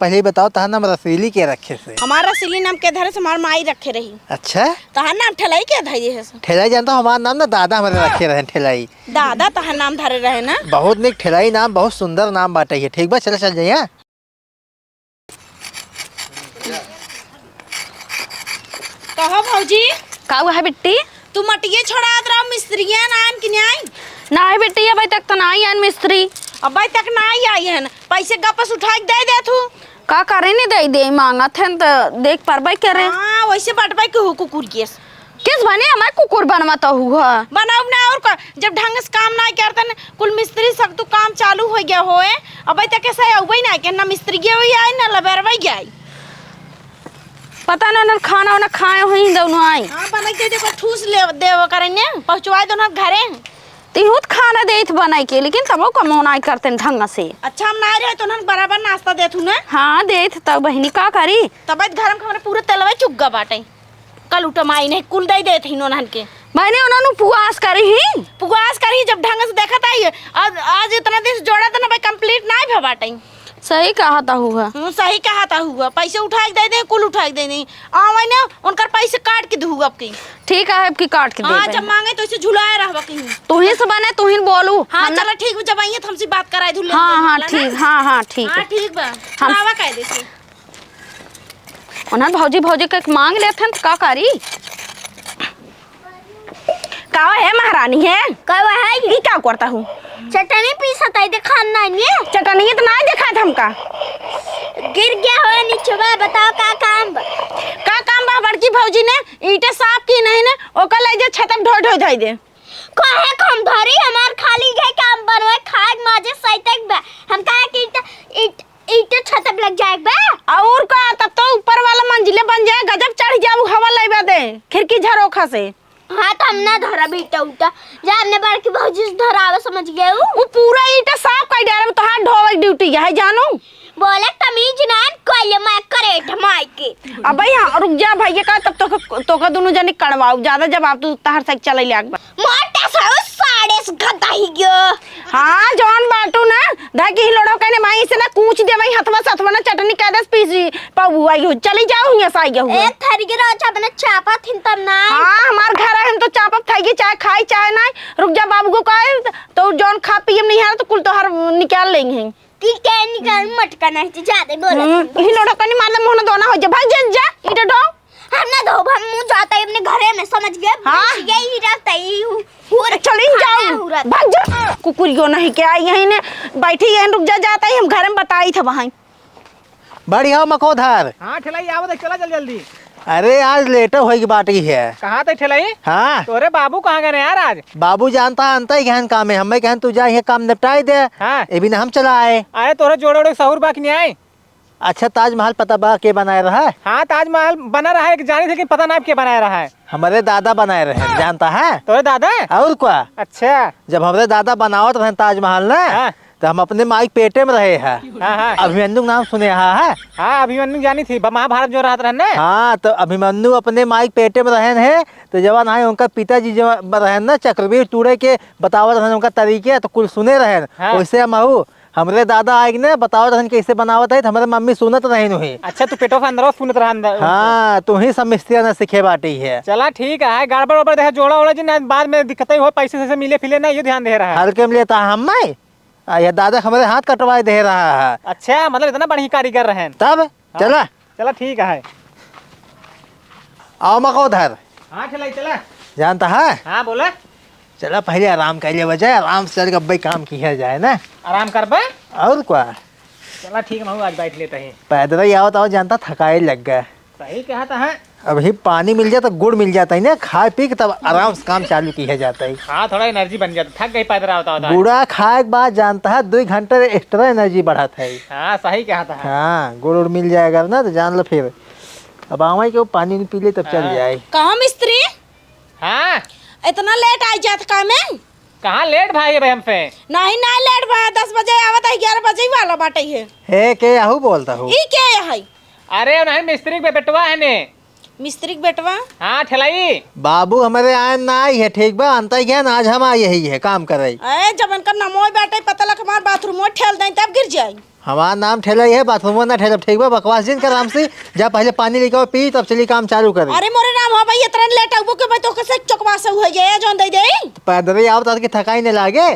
पहले ही बताओ तहार नाम रसीली के रखे से? हमारा रसीली नाम के धरे से हमार माई रखे रही। अच्छा, तहार नाम ठेलाई के धरे है? ठेलाई जानता हूँ, हमारा नाम ना दादा हमारे रखे रहे ठेलाई। दादा तहार नाम धरे रहे ना? बहुत निक ठेलाई नाम, बहुत सुंदर नाम बाटे है। ठीक बा, चल जाइए। कहो भौजी का हुआ है बेटी? तू मटिये छोड़ा रहा मिस्त्रियां नान कि नहीं? ना है बेटी, अभी तक तो ना आई है मिस्त्री। अभी तक ना आई है। पैसे वापस उठा के दे दे तू। का करे नहीं दे मांगा थे तो देख परबे करे। हां वैसे बटबाई के हो कुकुर केस। किस बने हमारे कुकुर बनवाता हुआ? बनाओ ना और का, जब ढंग से काम ना करते न कुल मिस्त्री सब तो काम चालू हो गया होए। अभी तक कैसे आउबई ना के ना मिस्त्री के होई आई ना लबरवाई गई। पता ना खाना वाना खाए हुई दोनों आई। हां बना के देखो ठूस ले देव करने पहुंचवा दो ना घरे। तिहुत खाना देत बनाई के, लेकिन तब कमौना करते ढंग से। अच्छा हम ना रहे तो ना बराबर नाश्ता देथु ना। हाँ देत तब बहनी का करी। तब घर में पूरा तेलवा चुग्गा बाटे। कल उठमाई नहीं कुल दे देत ही नोनहन के। मैंने उन्होंने पुआस करी ही। पुआस करी जब ढंग से देखत आई। आज इतना दिन जोड़ा था ना भाई कंप्लीट ना भे बाटे। सही कहा था हुआ। सही कहा था हुआ। पैसे उठा के दे दे, कुल उठा के दे दे। आवे ना उनकर पैसे काट के दूगा आपकी। ठीक है आपकी काट के दे। हां जब मांगे तो इसे झुलाए रहबा कहीं। तू ही से बने तू ही बोलू। हां चलो ठीक है, जब आइए तो हमसे बात कराई धुल। हां ठीक। हां ठीक है। हां ठीक बा। हम आवा कह दे से उन्हें भौजी के मांग लेते हैं तो का करी। का है महारानी है? का है ये क्या करता हूँ? चटनी पीसत है देखा ना ये। चटनी तो ना देखा था हमका। गिर गया हो नीचे बा। बताओ का काम बा? का काम बा? बड़की भौजी ने ईटे साफ की नहीं ने ओकर ले जे छतम ढोई ढोई दे। काहे कम धरी हमार खाली गए काम बनवे खाए माजे सहितक बा। हम काहे की ईटे छतम लग जाए बा। और का तब तो ऊपर वाला मंजिले बन जाए, गजब चढ़ जाऊ हवा लेबे दे खिड़की झरोखा से। हाँ तो हम ना धरा बेटा उठा जा हमने बड़की भौजी से धरावे समझ गए। वो पूरा ईटा साफ कर दे रहा तो हाथ धोवे ड्यूटी है जानू। बोले तमीज ना कोई मैं करे ठमाई के। अब यहाँ रुक जा भैया का तब तो का दोनों जने कड़वाओ ज्यादा जवाब तू तार से चले ले आग मोटा सा साड़े से गदा ही गयो। हाँ जॉन बाटू ना धाकी ही लोड़ो कहने माई से ना कूच दे भाई हथवा सथवा ना चटनी का दस पीस पाऊ आई हो चली जाओ यहाँ साई गयो। ए थरी के रोचा बना चापा थिन तब ना। हाँ हमार घर है हम तो चापा थाई चाहे खाई चाहे ना। रुक जा बाबू को कहे तो जॉन खा पियम नहीं है तो कुल तो हर निकाल लेंगे। ठीक है निकाल मटका नहीं ज्यादा बोला। ही लोड़ो कहने मारले मुंह ना दोना हो जा भाग जा इधर दो। हम ना दो हम मुंह जाता है अपने घरे में समझ गए। हाँ यही रहता है चली जाओ भाग जा। कुकुरियो नहीं क्या यहीं ने बैठी है रुक जा जाता है हम घर में बताई था वहाँ। बढ़िया मकोधर। हाँ ठेलाई आवत चला जल जल्दी। अरे आज लेटर होगी बाटी है। कहाँ थे ठेलाई? हाँ तोरे बाबू कहाँ गए यार आज? बाबू जानता अंता ही गहन काम है। हमें कहन तू जा ये काम निपटाई दे। हाँ ये भी ना हम चला आए। आए तोरे जोड़े ओड़े सहूर बाकी नहीं आए। अच्छा ताजमहल पता बा के बनाए रहा है? हाँ ताजमहल बना रहा है जाने थे कि पता ना के बनाया रहा है। हमारे दादा बनाए रहे जानता है। तोरे दादा? और क्या? अच्छा जब हमारे दादा बनावत रहे ताजमहल ना। हाँ। तो हम अपने माई पेटे में रहे हैं। हाँ अभिमन्यु नाम सुने है? हाँ अभिमन्यु जानी थी महाभारत जो रहता रहे। हाँ तो अभिमन्यु अपने माई पेटे में रहे हैं। तो जवान आए उनका पिताजी जो रहे ना चक्रवीर टूड़े के बतावत रहे उनका तरीके तो कुल सुने रहे। हाँ। वैसे हम हमारे दादा आए ना बतावत रहे कैसे बनावत है। हमारे मम्मी सुनत रहे नहीं। अच्छा तू पेटो के अंदर सुनत रहा अंदर। हाँ तू ही सब मिस्त्री ना सीखे बाटी है। चला ठीक है गड़बड़ वड़बड़ देखे जोड़ा ओड़ा जी बाद में दिक्कत हो पैसे से मिले फिले ना ये ध्यान दे रहा है। हल्के में लेता हम ये दादा हमारे हाथ कटवाए दे रहा है। अच्छा मतलब इतना बढ़िया कारीगर रहे तब चला चला ठीक है। आओ मकोधर। हाँ ठेलाई चला। जानता है? हाँ बोला। चला पहले आराम कर लिया बजाय आराम से चल गब्बे काम किया जाए ना। आराम कर बे। और क्या? चला ठीक है आज बैठ लेते हैं। पैदल ही आओ तो जानता थकाई लग गया। सही कहा था। हाँ अभी पानी मिल जाता गुड़ मिल जाता है ना खाए पी के तब आराम से काम चालू किया जाता है। हाँ थोड़ा एनर्जी बन जाता थक गई पैदल होता होता। गुड़ा खाए के बाद जानता है 2 घंटे एक्स्ट्रा एनर्जी बढ़ाता है। हाँ सही कहा था। हाँ गुड़ उड़ मिल जाएगा ना तो जान लो फिर अब आवाई के पानी पी ले तब चल जाए। कहाँ मिस्त्री? हाँ इतना लेट आई जात का में? कहाँ लेट भाई है हमसे? नहीं ना लेट बा 10 बजे आवत है 11 बजे वाला बाटे है। हे के आहू बोलता हूँ। ई के है? अरे नहीं मिस्त्री पे बेटवा है ने। मिस्त्री के बेटवा? हाँ ठेलाई बाबू हमारे आए ना आई है ठीक बा अंता ही क्या आज हम आए ही है काम कर रही। जब इनका नमो बैठे पता लग हमारे बाथरूम में ठेल दें तब गिर जाए। हमारा नाम ठेला ही है, बाथरूम ना ठेला, ठीक बा? बकवास जिन कर हमसे, जा पहले पानी लेके आओ पी, तब चली काम चालू करी। अरे मोरे नाम हो भाई इतना लेट आबो के भाई तो कैसे चकवा से हो गया जोन दे दे। पैदल आओ ताकि थकाई न लागे।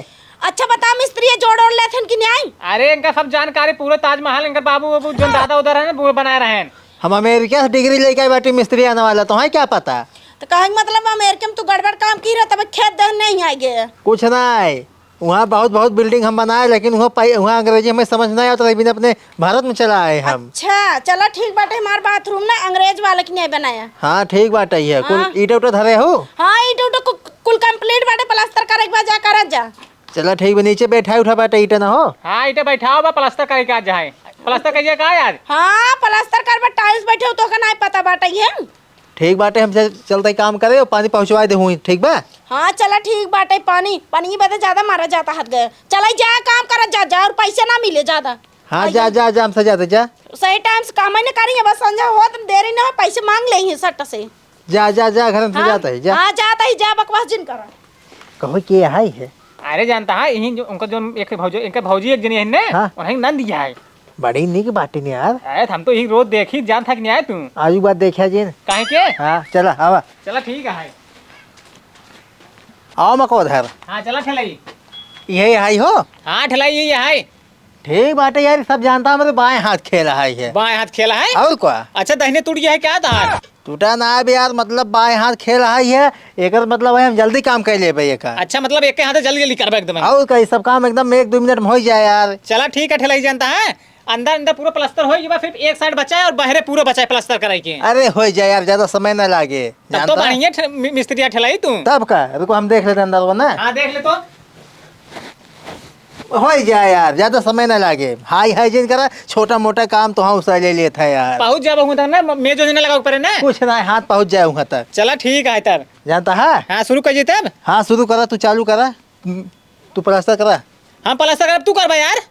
अच्छा बता मिस्त्री जोड़ और लेथन कि नहीं? अरे इनका सब जानकारी पूरे ताजमहल इनका बाबू बाबू जो दादा उधर है ना वो बनाए रहे हैं। हम अमेरिका से डिग्री लेके आए बाटी मिस्त्री आने वाला, तो है क्या पता? तो कहे मतलब अमेरिका में तू गड़बड़ काम की रहा तब खेत दहन नहीं आएगे। कुछ नहीं, वहाँ बहुत बहुत बिल्डिंग हम बनाए, लेकिन वहाँ अंग्रेजी हमें समझ नहीं आता, लेकिन अपने भारत में चला आए हम। अच्छा चलो ठीक बाटे, हमारा बाथरूम ना अंग्रेज वाले की नहीं बनाया। हाँ ठीक बात है, कुल ईटा उटा धरे हो? हाँ ईटा उटा कुल कंप्लीट बाटे, प्लास्टर करे के बाद जा कर जा। चलो ठीक बा, नीचे बैठा उठा बाटे ईटा ना हो। हाँ इटे बैठाओ बा प्लास्टर करके आज जाए। प्लास्टर करिए का यार? हाँ प्लास्टर कर बा टाइल्स बैठे हो तो का नहीं पता बाटे ये। ठीक बाटे, हम चलते काम करे और पानी पहुँचवा दे हुई, ठीक बा? हाँ चला ठीक बाटे, पानी की बता ज्यादा मारा जाता हाथ गए। चला जा काम कर जा और पैसे ना मिले ज्यादा। हाँ जा जा जा, हम सजाते जा। सही टाइम से काम नहीं करेंगे, बस संजय हो तो देरी ना हो, पैसे मांग ले ही सट से। जा जा जा, घर में जाता है जा। हाँ जाता ही जा, बकवास जिन करा। कहो कि हाई है। अरे जानता है यही जो उनका जो एक भौजी इनका भौजी एक जनी है ने हाँ। उन्हें नंद दिया है। बड़ी निक बाटी ने यार। अरे हम तो यही रोज देखी जान था कि नहीं आए तू आजू बात देखा जी। काहे के? हाँ चला आवा। चला ठीक है। आओ मको उधर। हाँ चला ठेलाई। यही हाई हो? हाँ ठेलाई यही है। ठीक बाटे यार, सब जानता हमारे बाएं हाथ खेला है। बाएं हाथ खेला है और क्या? अच्छा दाहिने टूट गया है क्या था? टूटा ना है यार, मतलब बाएं हाथ खेल रहा है, एक मतलब है हम जल्दी काम कर ले भाई एक। अच्छा मतलब एक के हाथ जल्दी जल्दी करबे एकदम। और कई सब काम एकदम 1-2 मिनट में हो जाए यार। चला ठीक है ठेलाई जानता है अंदर अंदर पूरा प्लास्टर हो गया, फिर एक साइड बचा है और बाहर पूरा बचा है प्लास्टर कराई के। अरे हो जाए यार, ज्यादा समय न लागे। तब तो बढ़िया मिस्त्री ठेलाई तू। तब का रुको हम देख लेते अंदर वो ना। हाँ देख ले तो हो जाए यार, ज्यादा समय न लागे। हाई हाइजीन करा, छोटा मोटा काम तो हाँ उससे ले लेता है यार। पहुंच जा बहु तक ना मेज जो लगा ऊपर है ना। कुछ ना, हाथ पहुँच जाए वहाँ तक। चला ठीक है तब जानता है? हाँ शुरू करिए तब। हाँ शुरू करा, तू चालू करा, तू प्लास्टर करा। हाँ प्लास्टर कर तू करबा यार।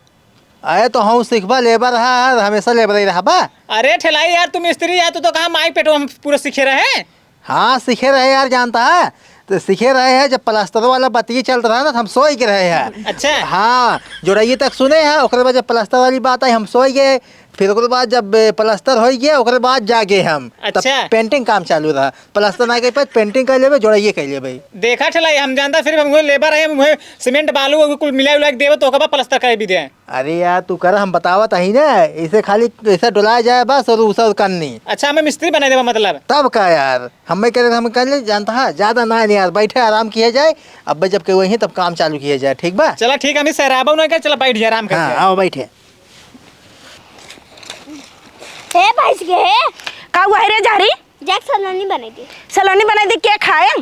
अरे तो हम सीखबा लेबर है, हमेशा लेबर ही रहा बा। अरे ठेलाई यार तू मिस्त्री यार, तू तो कहा माई पेटो हम पूरा सीखे रहे। हाँ सीखे रहे यार, जानता है तो सीखे रहे हैं। जब प्लास्टर वाला बतिये चल रहा है ना तो हम सोई के रहे हैं। अच्छा हाँ जोड़ाइए तक सुने हैं, ओकरे बाद जब प्लास्टर वाली बात आई हम सोई गए, फिर ओकरे बाद जब प्लास्टर हो गया ओकरे बाद जागे हम। अच्छा। तब पेंटिंग काम चालू रहा, प्लास्टर ना गए पे पेंटिंग कर लेबे, जोड़ाइए कर लेबे। देखा ठेलाई हम जानता फिर हम लेबर है, हम सीमेंट बालू कुल मिला उला के देवे तो ओकरा प्लास्टर करे भी दे। अरे यार तू कर, हम बतावत ही ना, इसे खाली ऐसा डुलाया जाए बस और उसा करनी। अच्छा हमें मिस्त्री बना देवा मतलब। तब का यार हमें कह रहे हम कर ले, जानता है ज्यादा ना यार, बैठे आराम किया जाए, अब जब के वही तब काम चालू किया जाए, ठीक बा? चला ठीक है हमें सहराबा नहीं कर, चला बैठ जा आराम हाँ कर। आओ बैठे। हे भैंस के हे का हुआ रे जारी? जैक सलोनी बने थी, सलोनी बनाई दी, क्या खाए?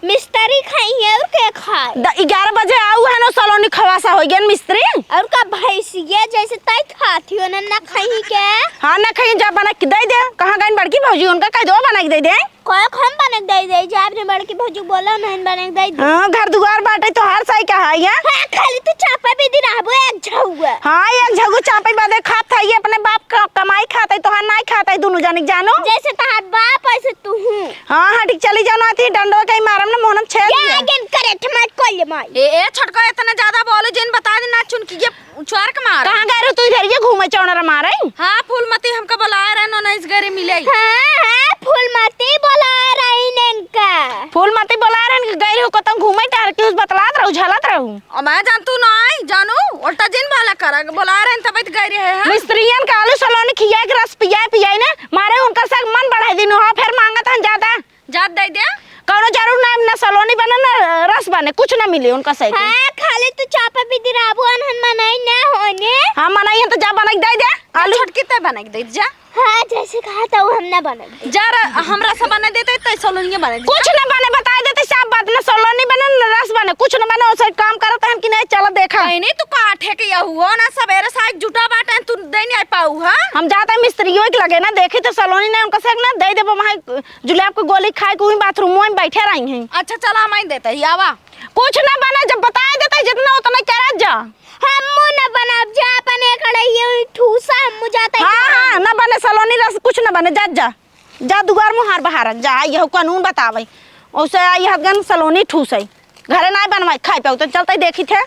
मिस्त्री खाई है और क्या खाए 11 बजे आऊ है ना, सलोनी खवासा हो गया मिस्त्री। और का भैंसिया जैसे तय खाती हो ना खाई क्या? हाँ ना खाई, जा बना के दे दे। कहाँ गई बड़की भौजी, उनका कह दो बना के दे दे। कोई हम बने दे दे, जा आपने बड़की भौजी बोला नहीं बने दे दे। हाँ घर दुआर बाटे तो हर साई का है या? हाँ खाली तो चापा भी दिन आबो एक झौआ। हाँ एक झगु चापे बादे खात है, ये अपने बाप का कमाई खाता है तो हाँ नहीं खाता है, दोनों जानिक जानो। जैसे तहार बाप ऐसे तू हूँ। हाँ हाँ ठीक चली जानो, आती डंडो कहीं मारम ना मोहनम छेद क्या दिया। आगे करे टमाट कोल माई। ए छटका इतना ज्यादा बोले जिन बता देना चुन की ये उछार के मार। कहाँ गए रे तू, इधर ये घूमे चौनर मारे? हाँ फूलमती हमका बुला रहे नो ना इस घरे मिले। हाँ फूलमती बोला रही इनका। फूलमती बोला रहे गए हो कतम घूमे टार के उस बतलात रहू झलत रहू। और मैं जानतू ना आई जानू उल्टा जिन वाला करा बुला रहे तब गए रहे हैं। मिस्त्रियन का आलू सलोनी खिया के रस पिया ना मारे, उनका सग मन बढ़ाई दिन हो, फिर मांगत हन ज्यादा जात दे दे। कौनो जरूर ना सलोनी बने ना रस बने, कुछ ना मिले उनका सही। हाँ खाली तो चापा भी दिन आबो अनहन मनाई ना होने। हाँ मनाई तो जा बना दे दे आलू छटकी तय बना के दे जा। हाँ जैसे कहा था वो हम ना बना दे। जा हमरा सब बना देते तय सलोनिया बना दे। कुछ ना बने बता देते सब बात ना, सलोनी बने ना रस बने, कुछ ना बने उसे काम करते हम कि नहीं। चलो देखा नहीं तू काठे के हुआ ना सवेरे साइड जुटा बाटे तू दे नहीं पाऊ। हां हम जाते मिस्त्रियों के लगे ना, देखे तो सलोनी ने उनका सग ना दे दे वहां जुलाब को गोली खाए के वहीं बाथरूम में बैठे रही हैं। अच्छा चला मैं देते ही आवा। कुछ ना बना, जब बता देते जितना उतना करत जा। हमू न बनाब जा अपने कड़ाई ठूसा हमू जाता है। हाँ हाँ ना बने सलोनी रस, कुछ ना बने जा जा जा दुआर मुहार बहार जा, यह कानून बतावे उसे यह गन सलोनी ठूस है, घरे ना बनवाई खाए पे तो चलते देखी थे।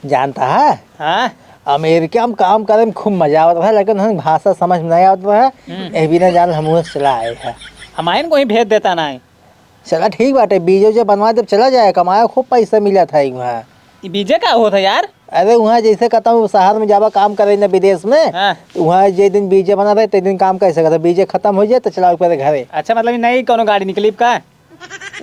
जानता है हाँ अमेरिका में काम करे में खूब मजा आवत है, लेकिन हम भाषा समझ में नहीं आवत है। ए भी ना जान हम चला आए है। हमारे को ही भेज देता ना। चला ठीक बाटे, बीजो जो बनवा जब चला जाए कमाया खूब पैसा मिला था वहाँ। ये बीजे का होता यार? अरे वहाँ जैसे कहता हूँ शहर में जावा काम करे ना विदेश में, हाँ। वहाँ जे दिन बीजे बना रहे ते दिन काम कैसे करता, बीजे खत्म हो जाए तो चला ऊपर घरे। अच्छा मतलब नई कोनो गाड़ी निकली का?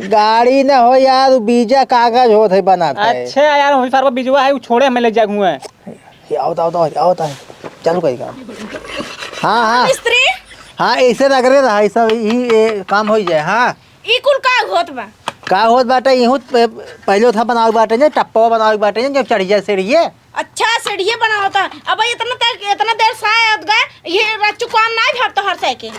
गाड़ी ना हो यार, बीजा कागज होत है बना था। अच्छा यार वही सारा बीजवा है, छोड़े हमें ले जाऊँ है। आओ चलो कहीं काम। हाँ हाँ मिस्त्री हाँ, ऐसे लग रहे रहा ऐसा ही काम हो जाए। हाँ ई कुल का होत बा? का होत बाटे यहू पहले था बनावे बाटे ने, टप्पा बनावे बाटे ने, जब चढ़ जाए सीढ़िए। अच्छा सीढ़िए बना होता। अब इतना देर शायद गए ये रच्चू काम नहीं भरता हर से के।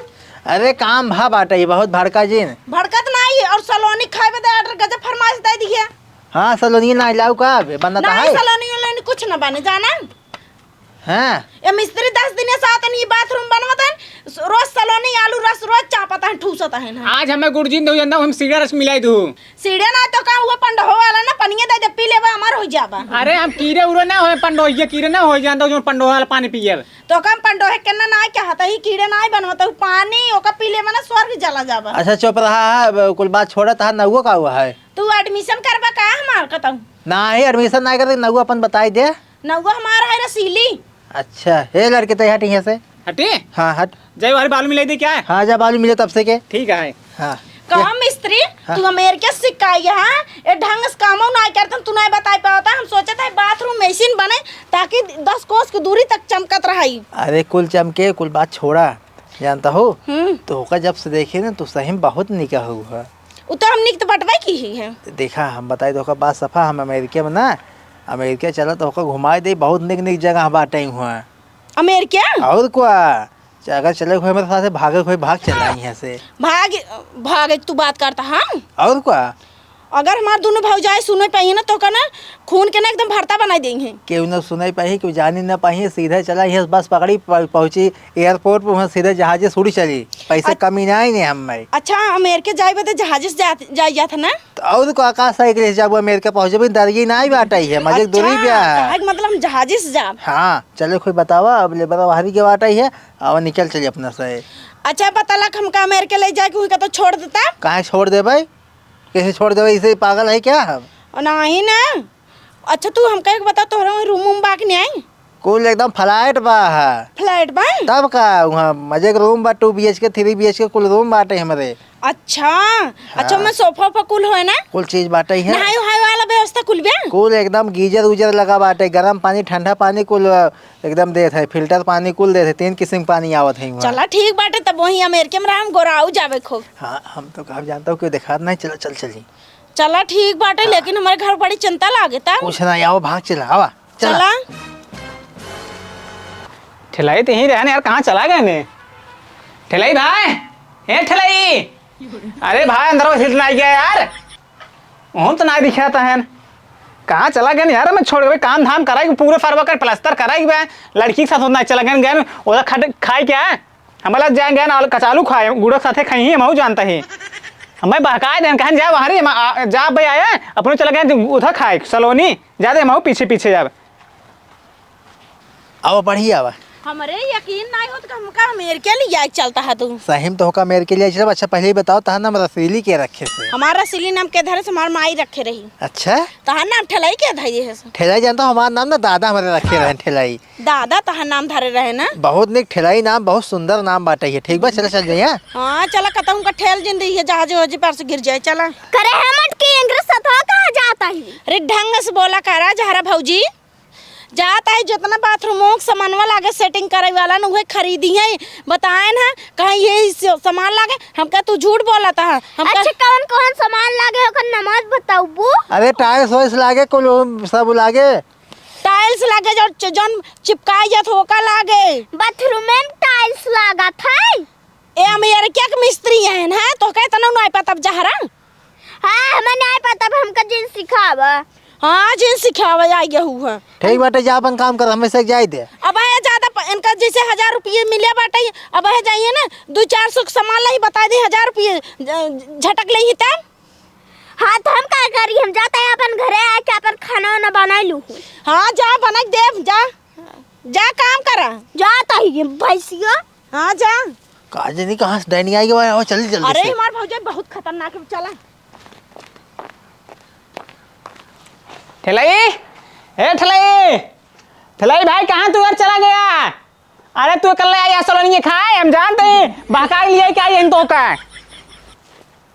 अरे काम भा बाटे ये बहुत भड़का जी ने। भड़कत नहीं और सलोनी खाए बदे ऑर्डर गजब फरमाइश दे दिए। हाँ सलोनी ना लाऊ का बनता नहीं है। सलोनी कुछ न बने जाना। हाँ ये मिस्त्री 10 दिन से आते नहीं, बाथरूम बनवाता है, रोज सलोनी आलू रस रोज चापता है, ठूसता है ना। आज हमें गुड़जीन दो जंदा हम सीढ़ा रस मिलाई दू। सीढ़े ना तो का हुआ पंड हो वाला ना, पनिया दे दे पी लेबा हमार हो जाबा। अरे हम कीड़े उड़े ना होए पंडोहिए, कीड़े ना हो जानता जो पंडो वाला पानी पिए। तो कम पंडो है केना ना क्या हता ही कीड़े ना बनवाता हूं, पानी ओका पी लेबा ना स्वर्ग जला जाबा। अच्छा चुप रहा है, कुल बात छोड़ा था। नौगो का हुआ है? तू एडमिशन करबा का हमार कहता ना ही एडमिशन ना करे, नौगो अपन बताई दे। नौगो हमार है रसीली। अच्छा हे लड़के तो हट यहाँ से। हटे हाँ हट। जय वाली बालू मिलाई दे क्या है? हाँ जब बालू मिले तब से के। ठीक है। हाँ कहा मिस्त्री तू अमेरिका से सिखाई है? ये ढंग से कामों ना करता तू नहीं बता पाता। हम सोचे थे बाथरूम मशीन बने ताकि 10 कोस की दूरी तक चमकत रही। अरे कुल चमके, कुल बात छोड़ा, जानता हो हम्म तो होका जब से देखे ना तो सही में बहुत निका हुआ। वो तो हम निकट बटवाई की ही है। देखा हम बताई तो बात सफा, हम अमेरिका में ना, अमेरिका चला तो होका घुमाए दे, बहुत निक निक जगह बाटे हुआ। अमेरिका और क्या अगर चले हुए मेरे साथ भागे हुए भाग चला यहाँ से। भाग तू बात करता हम। और क्या अगर हमारे दोनों भौजाई सुने पाई ना तो का ना खून के ना एकदम भरता बना देंगे। केहू न सुनाई पाही, केहू जानी न पाही, सीधे चला यहाँ बस पकड़ी पहुंची एयरपोर्ट पर, वहाँ सीधे जहाजे सुड़ी चली, पैसे कमी ना ही नहीं हमें। अच्छा अमेरिका जाए बता जहाज से जाता ना तो और को आकाश साइकिल जब अमेरिका पहुंचे दरिया ना ही बाटा है, मजे दूरी पे है। मतलब हम जहाज से जा। हाँ चलो कोई बतावा, अब ले बता बाहरी के बाटा है, अब निकल चलिए अपना से। अच्छा पता लग हमका अमेरिका ले जाके हुई का तो छोड़ देता। कहाँ छोड़ दे भाई, कैसे छोड़ दे? इसे पागल है क्या हम? नहीं ना। अच्छा तू हमका एक बता, तोहरा रूम बाक नहीं आई? कुल एकदम फ्लाइट बा है। फ्लैट बा तब का वहाँ मजे के रूम बा, 2 BHK 3 BHK कुल रूम बाटे हमारे। अच्छा अच्छा मैं सोफा पर कुल है ना, कुल चीज बाटे है, नहाई उहाई वाला व्यवस्था कुल बे। कुल एकदम गीजर उजर लगा बाटे, गर्म पानी ठंडा पानी कुल एकदम देत है, फिल्टर पानी कुल देत है, 3 किस्म पानी आवत है वहाँ। चला ठीक बाटे, तब वही अमेरिका में हम गोराऊ जावे खूब। हाँ हम तो कहा जानता हूँ, क्यों दिखा नहीं, चलो चल चली। चला ठीक बाटे, लेकिन हमारे घर बड़ी चिंता लागे था। कुछ ना आओ भाग चला, आवा चला ठेलाई तो यहीं रहने यार, कहाँ चला गए ने? ठेलाई भाई, ए ठेलाई, अरे भाई अंदर सीट ना गया यार, हम तो ना दिखाता है, कहाँ चला गया यार? मैं छोड़ गए काम धाम कराई, पूरे फरवा कर प्लास्टर कराई गए, लड़की के साथ होना चला गए ओला खाए क्या है? हमारा जाएंगे ना कचालू खाए, गुड़ो के साथे खाई हम जानता है, हमें बहकाए दें कहीं जा बाहर जा भाई आया अपने चला गए उधर खाए सलोनी जा दे पीछे पीछे जा। आओ बढ़िया आवा। हमारे यकीन नहीं होता कि हमका अमेरिका ले जाए चलता है तू। सही में तो होका मेरे के लिए चलो। अच्छा पहले ही बताओ तहा नाम रसीली के रखे से? हमारा रसीली नाम के धरे से हमार माई रखे रही। अच्छा तहार नाम ठेलाई के धरे है? ठेलाई जानता हूँ, हमारा नाम ना दादा हमारे रखे रहे ठेलाई। दादा तहार नाम धरे रहे ना? बहुत निक ठेलाई नाम, बहुत सुंदर नाम बाटे है। ठीक बा चल चल जाइए। हाँ चला कहता हूँ का ठेल जिंदगी है, जहाज वहाज पर से गिर जाए। चला करे हेमंत की इंग्लिश सतवा कहाँ जाता है? अरे ढंग से बोला करा जहरा भौजी, जाता है जितना बाथरूमों सामानवा लागे सेटिंग करे वाला न उहे खरीदी है, बताए ना कहीं ये सामान लागे। हमका तू झूठ बोला था। अच्छा कौन कौन सामान लागे होकर नमाज बताऊ बू? अरे टाइल्स वाइल्स लागे कुल सब लागे, टाइल्स लागे जो जन चिपकाई जात होका लागे। बाथरूम में टाइल्स लगा था। ए अमेरिका के मिस्त्री हैं ना, तो कहता ना नहीं पता जहरा। हाँ हमें नहीं पता, हमका जिन सिखावा। हाँ जिन सिखावा आई हुआ। ठीक बाटे जा अपन काम कर, हमें से जाए दे। अब है ज्यादा इनका जैसे 1000 रुपये मिले बाटे, अब है जाइए ना 200-400 सामान लाई बता दे 1000 रुपये झटक ले ही तब। हाँ तो हम क्या करी, हम जाते हैं अपन घरे आके अपन खाना वाना बना लूँ। हाँ जा बना दे जा। जा काम करा। जाता ही ये भैंसिया। हाँ जा। काजे नहीं कहाँ से डैनी आई है, जल्दी जल्दी अरे से। हमार भौजाई बहुत खतरनाक है, चला। ठेलाई, ए ठेलाई, ठेलाई भाई कहाँ तू यार चला गया? अरे तू कल आया सलोनी खाए, हम जानते हैं बहका लिए क्या ये तो का।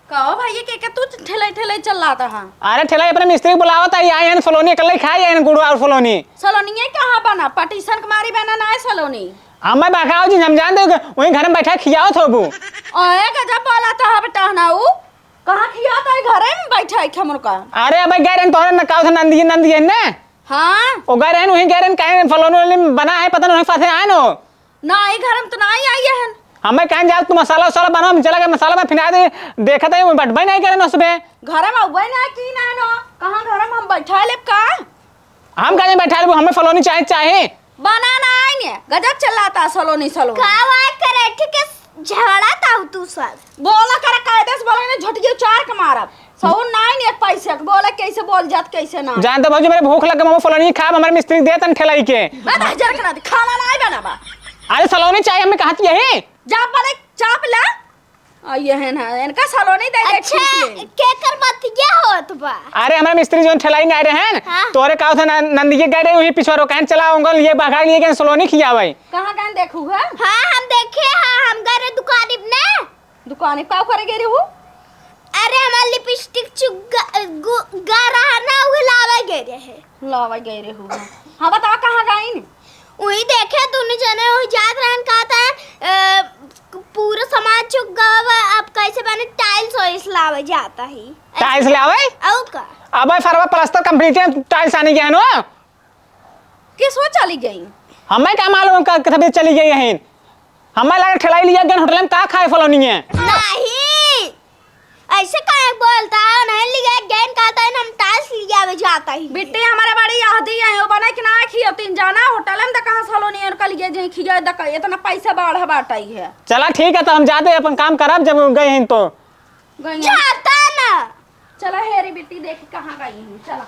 कहो भैया के तू ठेले ठेले चल रहा था। अरे ठेलाई अपने मिस्त्री बुलावा था, आए हैं सलोनी कल खाए हैं गुड़ और सलोनी। सलोनी कहाँ बना? पटीशन कुमारी बना ना है सलोनी। हमें बहकाओ जी, हम जानते वहीं घर में बैठा खियाओ थो वो। ओए गजब बोला था बेटा ना वो। कहाँ खिया था? घरे में बैठा है खमर का। अरे अब गए रहन तोहरे नकाओ था नंदी है ना। हाँ ओ गए रहन वहीं गए रहन कहे फलोनी बना है पता नहीं पासे आए नो। ना आई घर में तो ना ही आई है। हमें कहें जाओ तू मसाला वसाला बनाओ, हम चला गए मसाला में फिना दे देखा था बटवाई नहीं करे ना सुबह। घर में उबे ना की ना नो। कहाँ घर में हम बैठा ले का? हम कहीं बैठा ले हमें फलोनी चाहे बना ना आई ने गजब चलाता सलोनी सलोनी। कावा करे ठीक है झगड़ा था तू सब। बोला कर कायदे से बोला ने झटकी चार के मारब। सौ नाइन एक पैसे के बोले कैसे बोल जात कैसे ना। जानते भाजी मेरे भूख लग गई फलोनी खा हमारे मिस्त्री दे तन ठेलाई के। मैं 1000 करा दे खाना ना बनाबा। अरे सलोनी चाहिए हमें कहा यही जा बोले चाप ला। आइए है ना इनका सलोनी दे दे अच्छा के कर बात क्या होत बा? अरे हमारे मिस्त्री जो ठेलाई नहीं आ रहे हैं हाँ। तोरे कहा था नंदी के गए वही पिछवाड़ो कहन चला उंगल ये बगा लिए के सलोनी खिया भाई। कहाँ कहाँ देखू है? हाँ हम देखे हाँ हम गए दुकान ने। दुकान का करे गए रहू? अरे हमार लिपस्टिक गा रहा ना वो लावा गए रहे। लावा गए रहू। हाँ बता कहाँ गई ने? वही देखे दोनों जने वही जात रहन कहता है पूरा समाज चुक गवा। अब कैसे बने टाइल्स वाइल्स लावा जाता ही। टाइल्स ले आवे औ का अब फरवा प्लास्टर कंप्लीट है टाइल्स आने के नो। किस वो चली गई? हमें क्या मालूम कभी चली गई है। हमें लगा ठेलाई लिया गया होटल में का खाए फलोनी है। नहीं ऐसे काहे बोलता है? नहीं लिया गेन कहता है हम टाइल्स लिया वे जाता ही। बिट्टी हमारे बड़ी यादी है वो बना कि ना खियो तीन जाना होटल में कहाँ सलोनी और कल ये जे खिया द इतना पैसा बाढ़ बाटाई है। चला ठीक है तो हम जाते अपन काम करब जब गए हैं तो। गई जाता ना। चला हेरी बिट्टी देख कहाँ गई है चला।